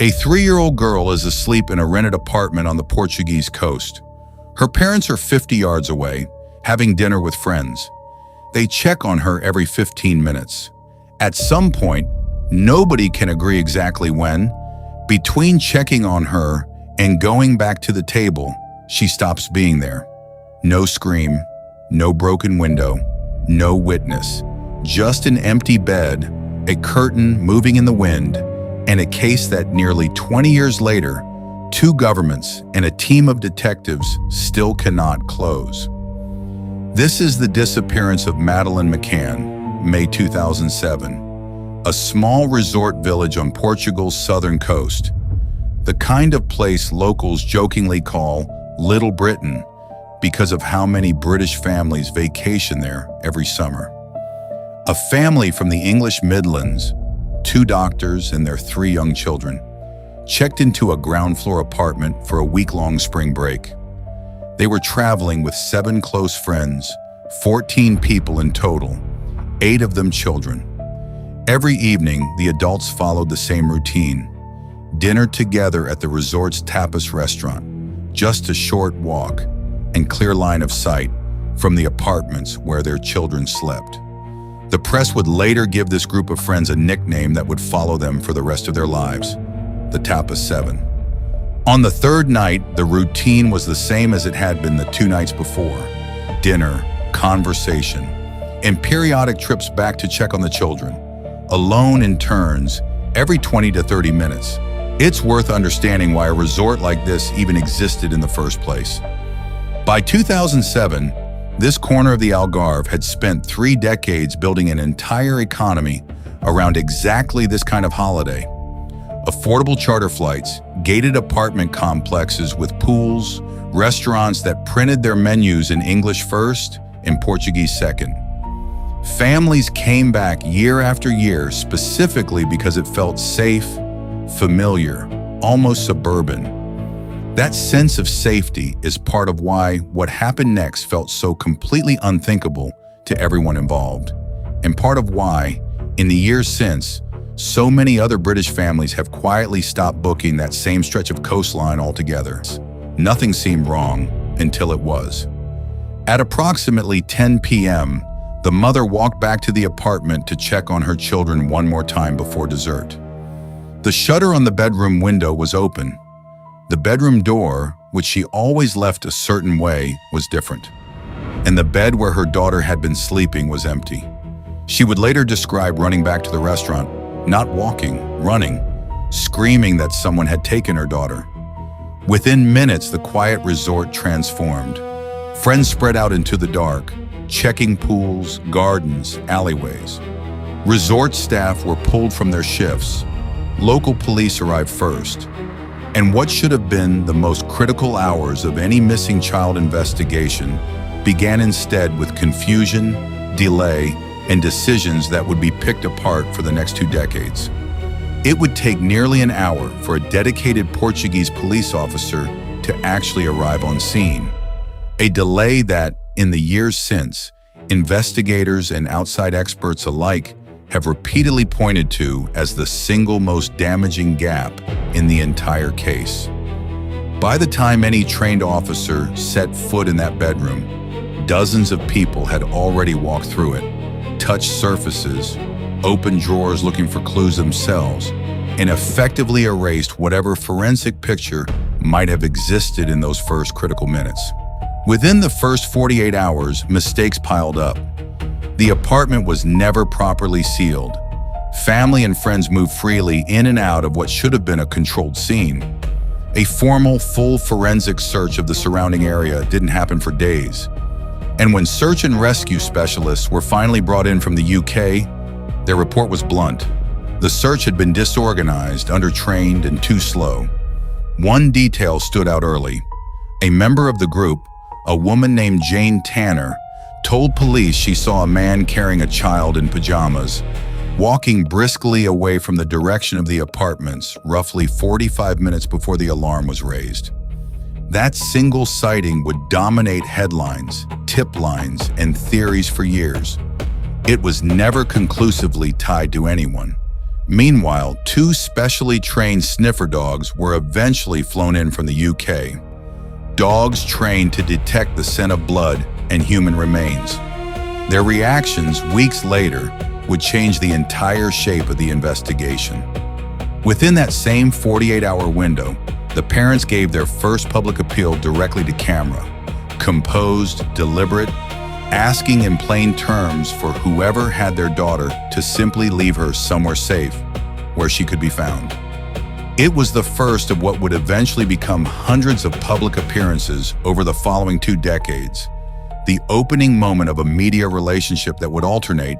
A 3-year-old girl is asleep in a rented apartment on the Portuguese coast. Her parents are 50 yards away, having dinner with friends. They check on her every 15 minutes. At some point, nobody can agree exactly when, between checking on her and going back to the table, she stops being there. No scream, no broken window, no witness, just an empty bed, a curtain moving in the wind, and a case that nearly 20 years later, 2 governments and a team of detectives still cannot close. This is the disappearance of Madeleine McCann, May 2007, a small resort village on Portugal's southern coast, the kind of place locals jokingly call Little Britain because of how many British families vacation there every summer. A family from the English Midlands, 2 doctors and their 3 young children, checked into a ground-floor apartment for a week-long spring break. They were traveling with 7 close friends, 14 people in total, 8 of them children. Every evening, the adults followed the same routine: dinner together at the resort's tapas restaurant, just a short walk and clear line of sight from the apartments where their children slept. The press would later give this group of friends a nickname that would follow them for the rest of their lives: the Tapas 7. On the 3rd night, the routine was the same as it had been the 2 nights before: dinner, conversation, and periodic trips back to check on the children, alone in turns, every 20 to 30 minutes. It's worth understanding why a resort like this even existed in the first place. By 2007, this corner of the Algarve had spent 3 decades building an entire economy around exactly this kind of holiday. Affordable charter flights, gated apartment complexes with pools, restaurants that printed their menus in English first and Portuguese second. Families came back year after year specifically because it felt safe, familiar, almost suburban. That sense of safety is part of why what happened next felt so completely unthinkable to everyone involved, and part of why, in the years since, so many other British families have quietly stopped booking that same stretch of coastline altogether. Nothing seemed wrong until it was. At approximately 10 p.m., the mother walked back to the apartment to check on her children one more time before dessert. The shutter on the bedroom window was open. The bedroom door, which she always left a certain way, was different. And the bed where her daughter had been sleeping was empty. She would later describe running back to the restaurant, not walking, running, screaming that someone had taken her daughter. Within minutes, the quiet resort transformed. Friends spread out into the dark, checking pools, gardens, alleyways. Resort staff were pulled from their shifts. Local police arrived first. And what should have been the most critical hours of any missing child investigation began instead with confusion, delay, and decisions that would be picked apart for the next 2 decades. It would take nearly an hour for a dedicated Portuguese police officer to actually arrive on scene. A delay that, in the years since, investigators and outside experts alike have repeatedly pointed to as the single most damaging gap in the entire case. By the time any trained officer set foot in that bedroom, dozens of people had already walked through it, touched surfaces, opened drawers looking for clues themselves, and effectively erased whatever forensic picture might have existed in those first critical minutes. Within the first 48 hours, mistakes piled up. The apartment was never properly sealed. Family and friends moved freely in and out of what should have been a controlled scene. A formal, full forensic search of the surrounding area didn't happen for days. And when search and rescue specialists were finally brought in from the UK, their report was blunt. The search had been disorganized, undertrained, and too slow. One detail stood out early. A member of the group, a woman named Jane Tanner, told police she saw a man carrying a child in pajamas, walking briskly away from the direction of the apartments roughly 45 minutes before the alarm was raised. That single sighting would dominate headlines, tip lines, and theories for years. It was never conclusively tied to anyone. Meanwhile, 2 specially trained sniffer dogs were eventually flown in from the UK. Dogs trained to detect the scent of blood and human remains. Their reactions weeks later would change the entire shape of the investigation. Within that same 48-hour window, the parents gave their first public appeal directly to camera, composed, deliberate, asking in plain terms for whoever had their daughter to simply leave her somewhere safe, where she could be found. It was the first of what would eventually become hundreds of public appearances over the following 2 decades, the opening moment of a media relationship that would alternate,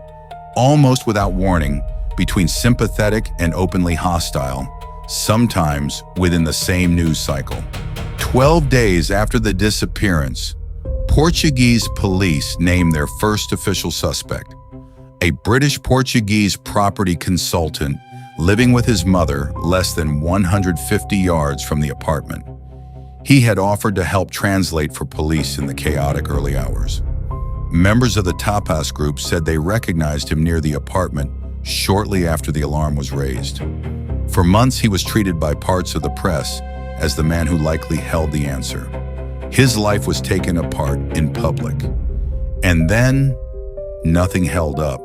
almost without warning, between sympathetic and openly hostile, sometimes within the same news cycle. 12 days after the disappearance, Portuguese police named their first official suspect, a British Portuguese property consultant living with his mother less than 150 yards from the apartment. He had offered to help translate for police in the chaotic early hours. Members of the Tapas group said they recognized him near the apartment shortly after the alarm was raised. For months, he was treated by parts of the press as the man who likely held the answer. His life was taken apart in public. And then, nothing held up.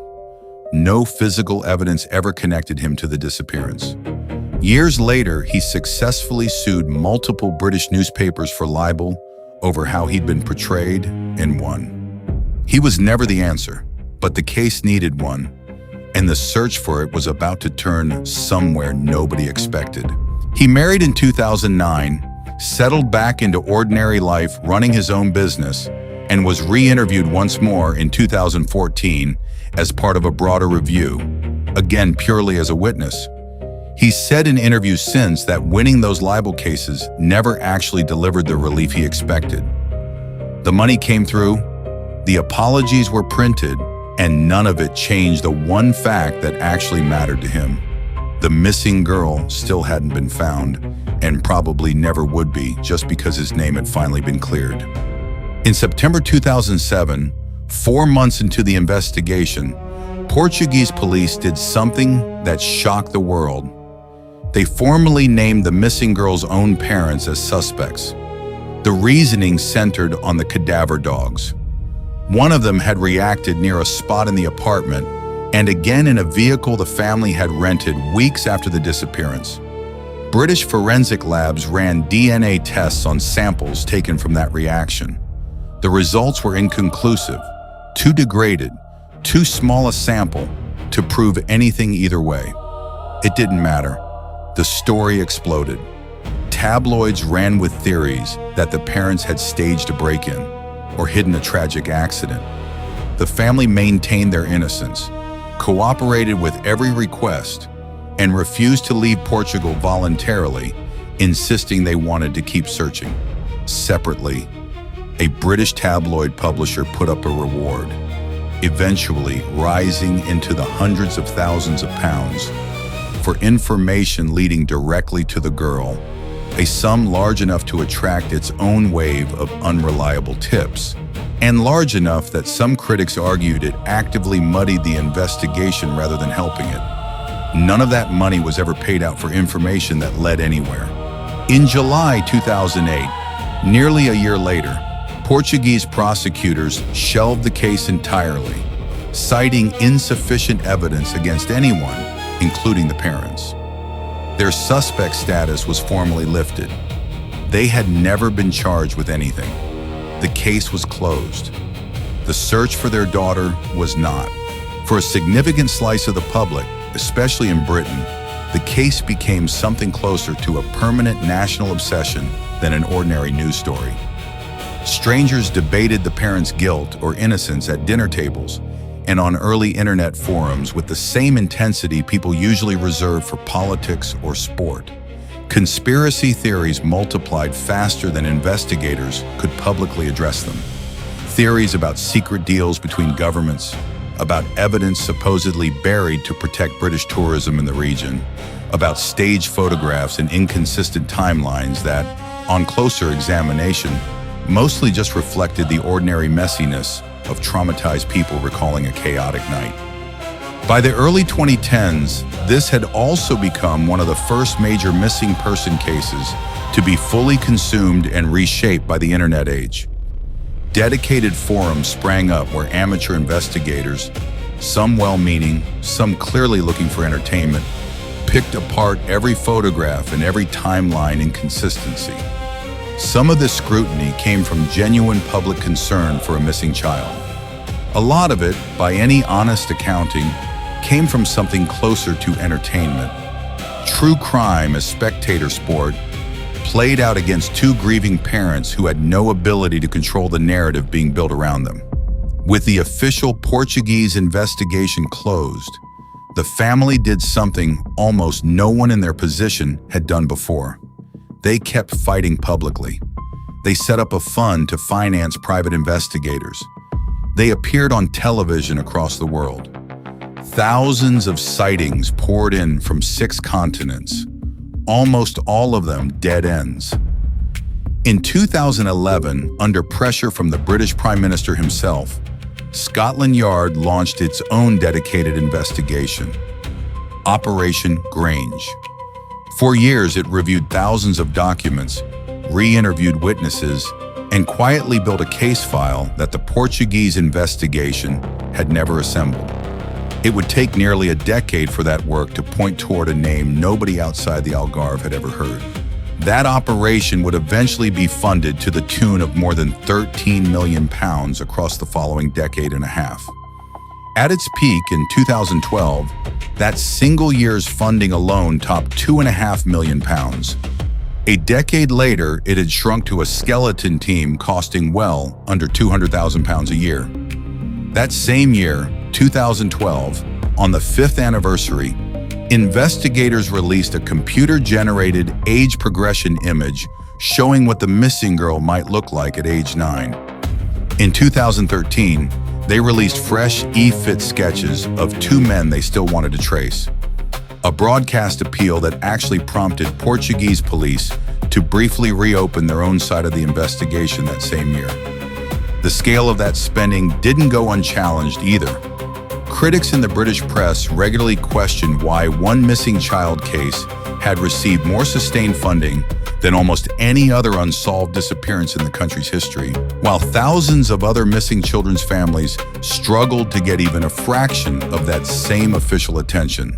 No physical evidence ever connected him to the disappearance. Years later, he successfully sued multiple British newspapers for libel over how he'd been portrayed and won. He was never the answer, but the case needed one, and the search for it was about to turn somewhere nobody expected. He married in 2009, settled back into ordinary life running his own business, and was re-interviewed once more in 2014 as part of a broader review, again purely as a witness. He's said in interviews since that winning those libel cases never actually delivered the relief he expected. The money came through, the apologies were printed, and none of it changed the one fact that actually mattered to him. The missing girl still hadn't been found, and probably never would be, just because his name had finally been cleared. In September 2007, 4 months into the investigation, Portuguese police did something that shocked the world. They formally named the missing girl's own parents as suspects. The reasoning centered on the cadaver dogs. One of them had reacted near a spot in the apartment, and again in a vehicle the family had rented weeks after the disappearance. British forensic labs ran DNA tests on samples taken from that reaction. The results were inconclusive, too degraded, too small a sample to prove anything either way. It didn't matter. The story exploded. Tabloids ran with theories that the parents had staged a break-in or hidden a tragic accident. The family maintained their innocence, cooperated with every request, and refused to leave Portugal voluntarily, insisting they wanted to keep searching. Separately, a British tabloid publisher put up a reward, eventually rising into the hundreds of thousands of pounds, for information leading directly to the girl, a sum large enough to attract its own wave of unreliable tips, and large enough that some critics argued it actively muddied the investigation rather than helping it. None of that money was ever paid out for information that led anywhere. In July 2008, nearly a year later, Portuguese prosecutors shelved the case entirely, citing insufficient evidence against anyone, including the parents. Their suspect status was formally lifted. They had never been charged with anything. The case was closed. The search for their daughter was not. For a significant slice of the public, especially in Britain, the case became something closer to a permanent national obsession than an ordinary news story. Strangers debated the parents' guilt or innocence at dinner tables and on early internet forums with the same intensity people usually reserve for politics or sport. Conspiracy theories multiplied faster than investigators could publicly address them. Theories about secret deals between governments, about evidence supposedly buried to protect British tourism in the region, about staged photographs and inconsistent timelines that, on closer examination, mostly just reflected the ordinary messiness of traumatized people recalling a chaotic night. By the early 2010s, this had also become one of the first major missing person cases to be fully consumed and reshaped by the internet age. Dedicated forums sprang up where amateur investigators, some well-meaning, some clearly looking for entertainment, picked apart every photograph and every timeline inconsistency. Some of this scrutiny came from genuine public concern for a missing child. A lot of it, by any honest accounting, came from something closer to entertainment. True crime as spectator sport played out against two grieving parents who had no ability to control the narrative being built around them. With the official Portuguese investigation closed, the family did something almost no one in their position had done before. They kept fighting publicly. They set up a fund to finance private investigators. They appeared on television across the world. Thousands of sightings poured in from 6 continents, almost all of them dead ends. In 2011, under pressure from the British Prime Minister himself, Scotland Yard launched its own dedicated investigation, Operation Grange. For years, it reviewed thousands of documents, re-interviewed witnesses, and quietly built a case file that the Portuguese investigation had never assembled. It would take nearly a decade for that work to point toward a name nobody outside the Algarve had ever heard. That operation would eventually be funded to the tune of more than £13 million across the following decade and a half. At its peak in 2012, that single year's funding alone topped £2.5 million. A decade later, it had shrunk to a skeleton team costing well under £200,000 a year. That same year, 2012, on the 5th anniversary, investigators released a computer-generated age progression image showing what the missing girl might look like at age 9. In 2013, they released fresh e-fit sketches of 2 men they still wanted to trace. A broadcast appeal that actually prompted Portuguese police to briefly reopen their own side of the investigation that same year. The scale of that spending didn't go unchallenged either. Critics in the British press regularly questioned why one missing child case had received more sustained funding than almost any other unsolved disappearance in the country's history, while thousands of other missing children's families struggled to get even a fraction of that same official attention.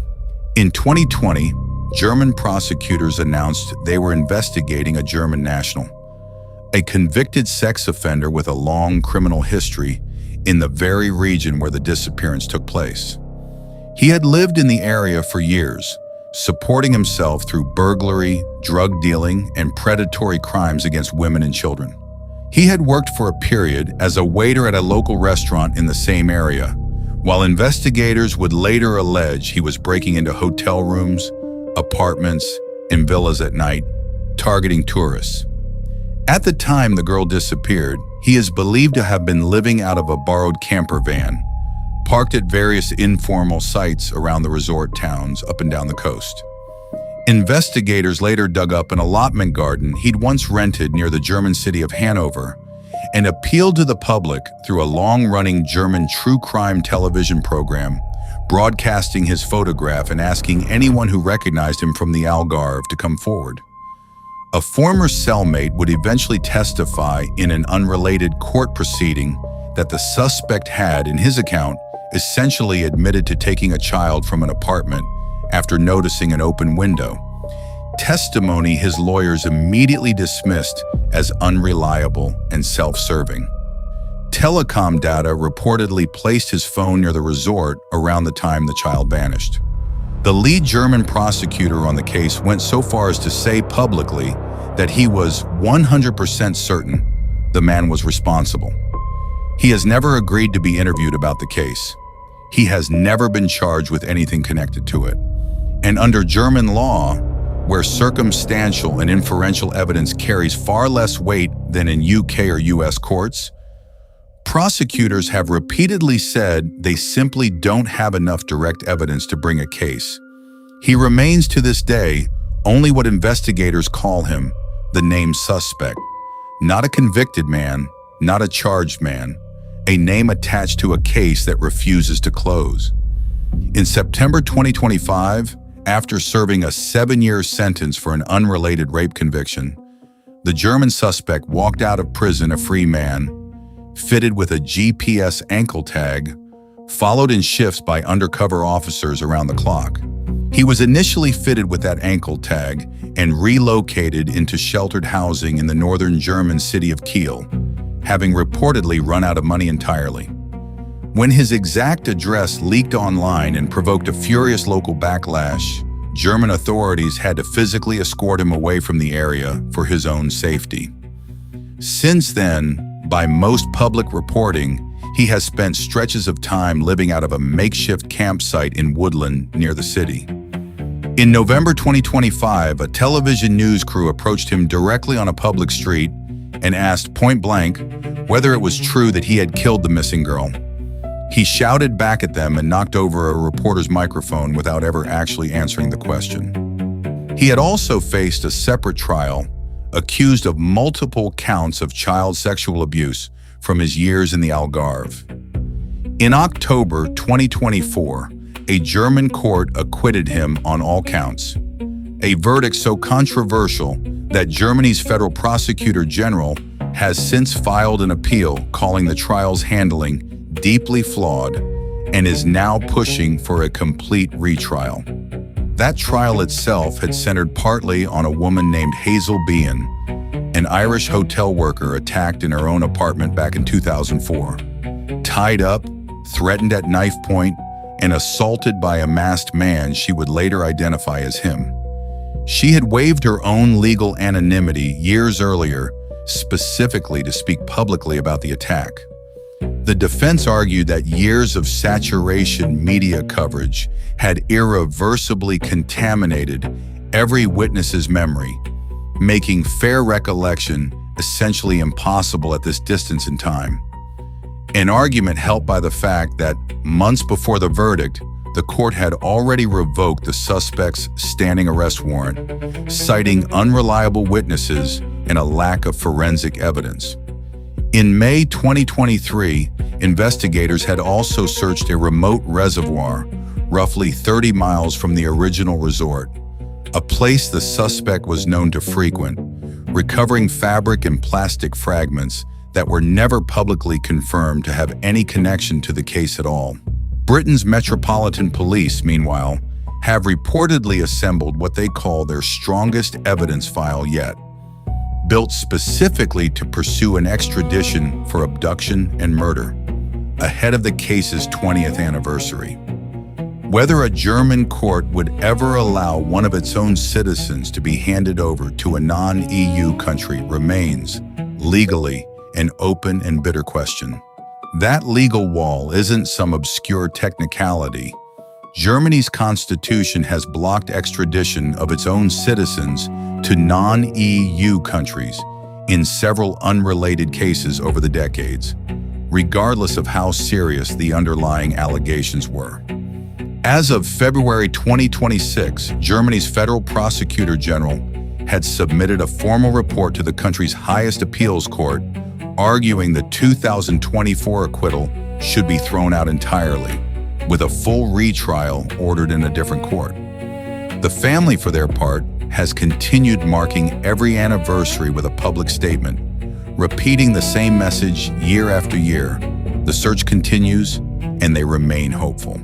In 2020, German prosecutors announced they were investigating a German national, a convicted sex offender with a long criminal history in the very region where the disappearance took place. He had lived in the area for years, supporting himself through burglary, drug dealing, and predatory crimes against women and children. He had worked for a period as a waiter at a local restaurant in the same area, while investigators would later allege he was breaking into hotel rooms, apartments, and villas at night, targeting tourists. At the time the girl disappeared, he is believed to have been living out of a borrowed camper van, parked at various informal sites around the resort towns up and down the coast. Investigators later dug up an allotment garden he'd once rented near the German city of Hanover and appealed to the public through a long-running German true crime television program, broadcasting his photograph and asking anyone who recognized him from the Algarve to come forward. A former cellmate would eventually testify in an unrelated court proceeding that the suspect had, in his account, essentially admitted to taking a child from an apartment after noticing an open window. Testimony his lawyers immediately dismissed as unreliable and self-serving. Telecom data reportedly placed his phone near the resort around the time the child vanished. The lead German prosecutor on the case went so far as to say publicly that he was 100% certain the man was responsible. He has never agreed to be interviewed about the case. He has never been charged with anything connected to it. And under German law, where circumstantial and inferential evidence carries far less weight than in UK or US courts, prosecutors have repeatedly said they simply don't have enough direct evidence to bring a case. He remains to this day only what investigators call him, the named suspect. Not a convicted man, not a charged man, a name attached to a case that refuses to close. In September 2025, after serving a 7-year sentence for an unrelated rape conviction, the German suspect walked out of prison a free man, fitted with a GPS ankle tag, followed in shifts by undercover officers around the clock. He was initially fitted with that ankle tag and relocated into sheltered housing in the northern German city of Kiel, having reportedly run out of money entirely. When his exact address leaked online and provoked a furious local backlash, German authorities had to physically escort him away from the area for his own safety. Since then, by most public reporting, he has spent stretches of time living out of a makeshift campsite in woodland near the city. In November 2025, a television news crew approached him directly on a public street and asked point-blank whether it was true that he had killed the missing girl. He shouted back at them and knocked over a reporter's microphone without ever actually answering the question. He had also faced a separate trial, accused of multiple counts of child sexual abuse from his years in the Algarve. In October 2024, a German court acquitted him on all counts, a verdict so controversial that Germany's Federal Prosecutor General has since filed an appeal calling the trial's handling deeply flawed and is now pushing for a complete retrial. That trial itself had centered partly on a woman named Hazel Behan, an Irish hotel worker attacked in her own apartment back in 2004. Tied up, threatened at knife point, and assaulted by a masked man she would later identify as him. She had waived her own legal anonymity years earlier, specifically to speak publicly about the attack. The defense argued that years of saturation media coverage had irreversibly contaminated every witness's memory, making fair recollection essentially impossible at this distance in time. An argument helped by the fact that months before the verdict, the court had already revoked the suspect's standing arrest warrant, citing unreliable witnesses and a lack of forensic evidence. In May 2023, investigators had also searched a remote reservoir roughly 30 miles from the original resort, a place the suspect was known to frequent, recovering fabric and plastic fragments that were never publicly confirmed to have any connection to the case at all. Britain's Metropolitan Police, meanwhile, have reportedly assembled what they call their strongest evidence file yet, built specifically to pursue an extradition for abduction and murder, ahead of the case's 20th anniversary. Whether a German court would ever allow one of its own citizens to be handed over to a non-EU country remains, legally, an open and bitter question. That legal wall isn't some obscure technicality. Germany's constitution has blocked extradition of its own citizens to non-EU countries in several unrelated cases over the decades, regardless of how serious the underlying allegations were. As of February 2026, Germany's Federal Prosecutor General had submitted a formal report to the country's highest appeals court, arguing the 2024 acquittal should be thrown out entirely, with a full retrial ordered in a different court. The family, for their part, has continued marking every anniversary with a public statement, repeating the same message year after year. The search continues, and they remain hopeful.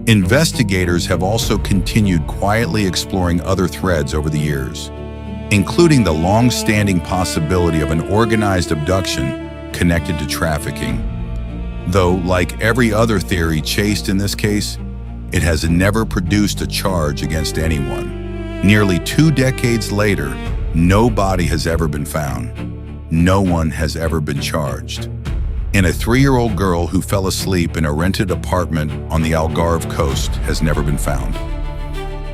Investigators have also continued quietly exploring other threads over the years, including the long-standing possibility of an organized abduction connected to trafficking. Though, like every other theory chased in this case, it has never produced a charge against anyone. Nearly 2 decades later, no body has ever been found. No one has ever been charged. And a 3-year-old girl who fell asleep in a rented apartment on the Algarve coast has never been found.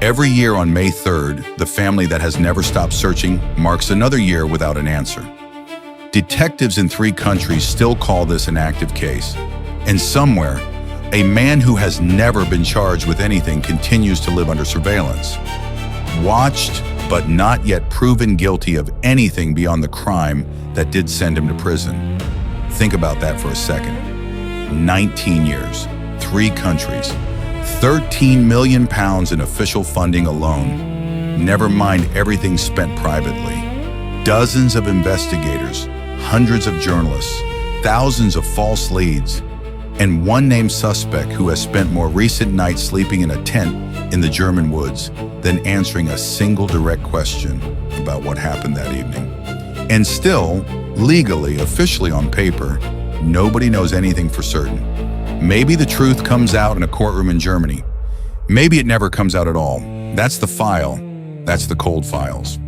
Every year on May 3rd, the family that has never stopped searching marks another year without an answer. Detectives in 3 countries still call this an active case, and somewhere, a man who has never been charged with anything continues to live under surveillance, watched but not yet proven guilty of anything beyond the crime that did send him to prison. Think about that for a second. 19 years, 3 countries, 13 million pounds in official funding alone, never mind everything spent privately. Dozens of investigators, hundreds of journalists, thousands of false leads, and one named suspect who has spent more recent nights sleeping in a tent in the German woods than answering a single direct question about what happened that evening. And still, legally, officially on paper, nobody knows anything for certain. Maybe the truth comes out in a courtroom in Germany. Maybe it never comes out at all. That's the file. That's the cold files.